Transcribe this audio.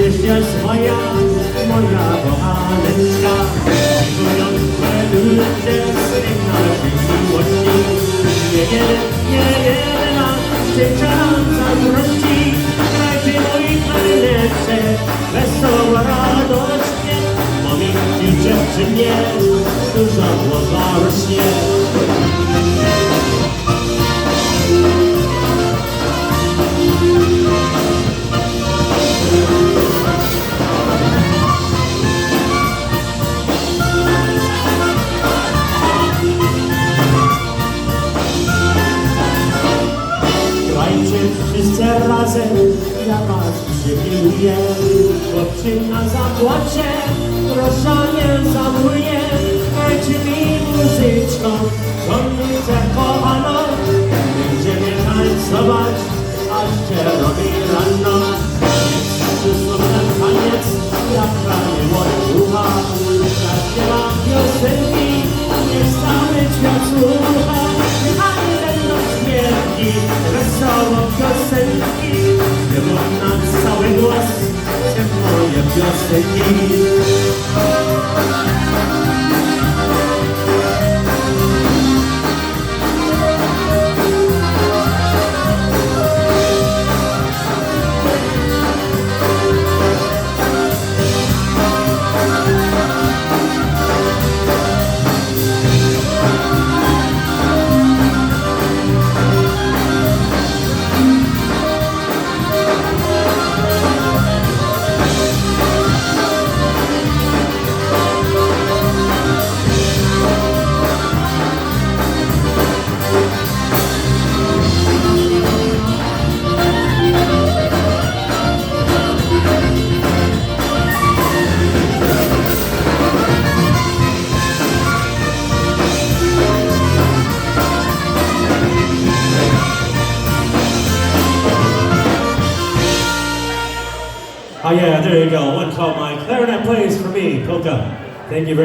Będziesz jest moja kochaneczka. Dziękujące ludzie swych naszej miłości. Nie jedna dziewczyna zazdrości. Grajcie moi klarinecze, wesoło, radośnie. Bo mi dziewczynie dużo głowa rośnie. Wszyscy razem, ja was przymiłuję. Chłopczyna zapłacze, proszenie zamuje. Dajcie mi muzyczką, żonicę kochaną. Będziemy tańcować, aż się robi rano. Wszystko ten taniec, jak prawie moje ucha. Zaśpiewam piosenki, niech cały świat słucha. Niechaj będą śmierci, wesoło piosenki. Śpiewam na cały głos, te moje piosenki. Oh yeah, there you go. One called My Clarinet Plays for Me, polka. Thank you very much.